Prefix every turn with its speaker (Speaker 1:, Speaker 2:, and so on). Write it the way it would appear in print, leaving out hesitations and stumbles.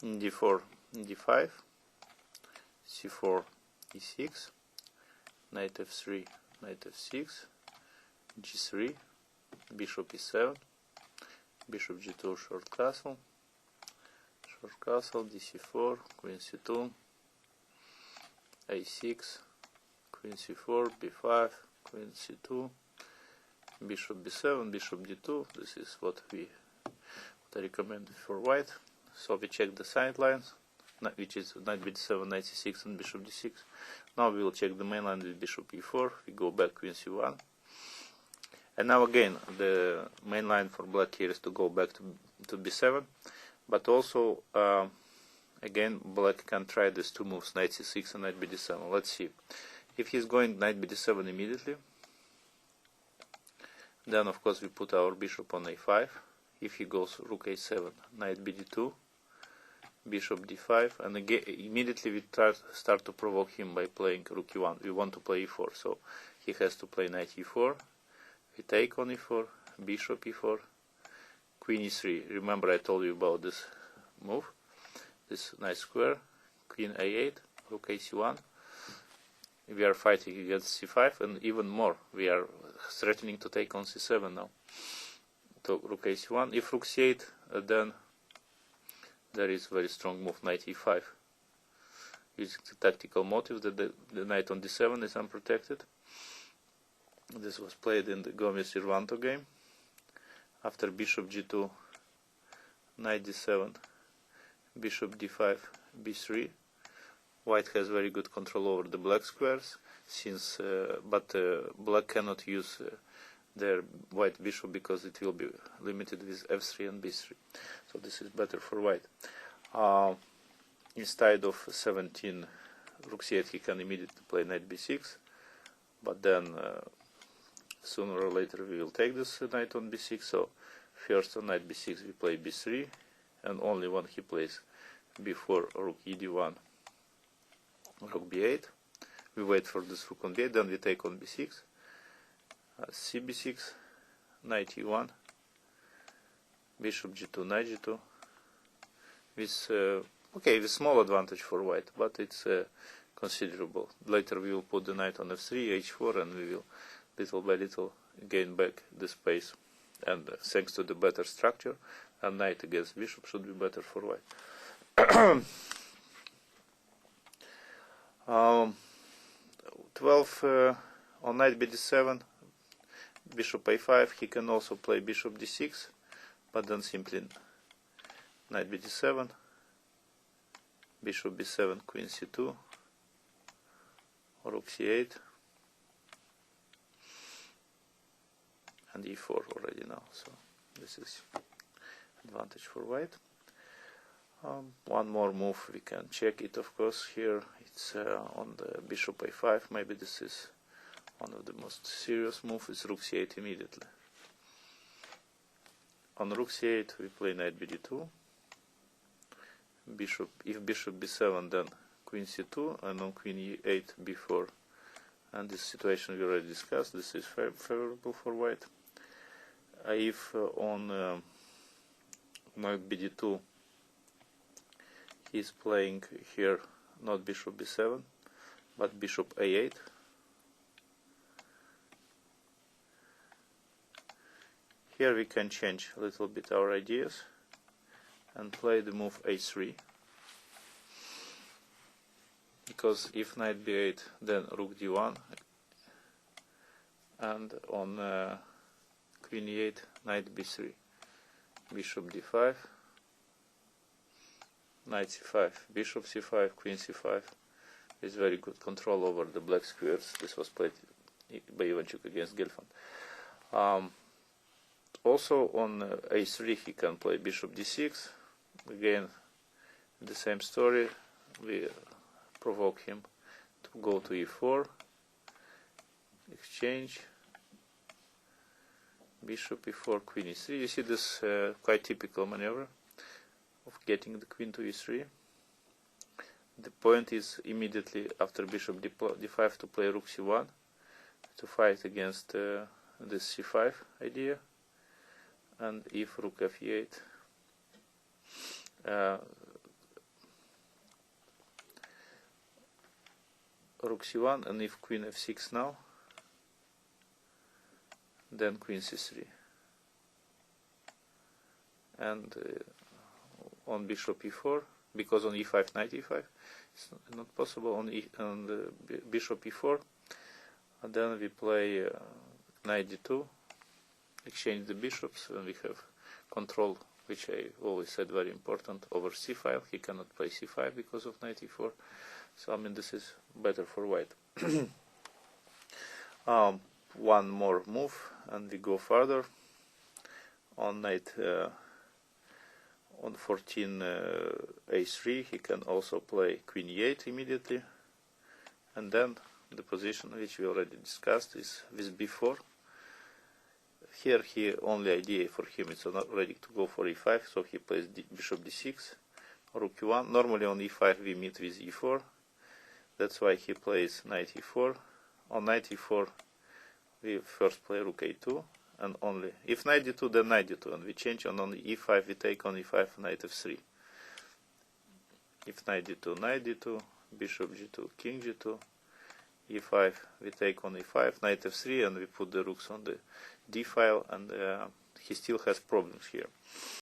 Speaker 1: d4, d5, c4, e6, knight f3, knight f6, g3, bishop e7, bishop g2, short castle, dc4, queen c2, a6, queen c4, b5, queen c2, bishop b7, bishop d2. This is what I recommend for white. So we check the sidelines, which is knight b7, knight c6, and bishop d6. Now we will check the main line with bishop e4. We go back queen c1. And now again, the main line for black here is to go back to b7. But also, again, black can try these two moves, knight c6 and knight bd7. Let's see. If he's going knight bd7 immediately, then of course we put our bishop on a5. If he goes rook a7, knight bd2, bishop d5, and again immediately we start to provoke him by playing rook e1. We want to play e4, so he has to play knight e4. We take on e4, bishop e4, queen e3. Remember I told you about this move, this nice square, queen a8, rook ac1. We are fighting against c5, and even more, we are threatening to take on c7 now. To rook ac1. If rook c8, then there is very strong move, knight e5. Using the tactical motive that the knight on d7 is unprotected. This was played in the Gomez-Irvanto game. After bishop g2, knight d7, bishop d5, b3. White has very good control over the black squares, but black cannot use their white bishop because it will be limited with f3 and b3. So this is better for white. Instead of 17 rook c8, he can immediately play knight b6, but then sooner or later we will take this knight on b6. So first on knight b6 we play b3, and only when he plays b4, rook e d1, rook b8, we wait for this rook on b8, then we take on b6, cb6, knight e1, bishop g2, knight g2, with small advantage for white, but it's considerable. Later we will put the knight on f3, h4, and we will little by little gain back the space, and thanks to the better structure, and knight against bishop should be better for white. 12 on knight bd7, bishop a5. He can also play bishop d6, but then simply knight bd7, bishop b7, queen c2, rook c8, and e4 already now. So this is advantage for white. One more move, we can check it, of course. Here it's on the bishop a5. Maybe this is one of the most serious moves. Is rook c8 immediately. On rook c8 we play knight bd2, if bishop b7, then queen c2, and on queen e8, b4. And this situation we already discussed. This is favorable for white. If on knight bd2 he is playing here not bishop b7, but bishop a8. Here we can change a little bit our ideas and play the move a3, because if knight b8, then rook d1, and on queen e8, knight b3, bishop d5, knight c5, bishop c5, queen c5. Is very good control over the black squares. This was played by Ivanchuk against Gelfand. Also on a3 he can play bishop d6. Again, the same story. We provoke him to go to e4, exchange, bishop e4, queen e3. You see this quite typical maneuver of getting the queen to e3. The point is immediately after bishop d5 to play rook c1 to fight against this c5 idea, and if rook f8, rook c1, and if queen f6 now, then queen c3. And on bishop e4, because on e5, knight e5, it's not possible. On bishop e4, and then we play knight d2, exchange the bishops, and we have control, which I always said very important, over c file. He cannot play c5 because of knight e4. So I mean, this is better for white. One more move, and we go further. On knight on 14 a3, he can also play queen e8 immediately, and then the position which we already discussed is with b4. Here, only idea for him is not ready to go for e5, so he plays bishop d6, rook e1. Normally on e5 we meet with e4. That's why he plays knight e4. On knight e4 we first play rook a2, and only if knight d2, then knight d2, and we change on e5, we take on e5 knight f3. If knight d2, knight d2, bishop g2, king g2, e5, we take on e5, knight f3, and we put the rooks on the d file, and he still has problems here.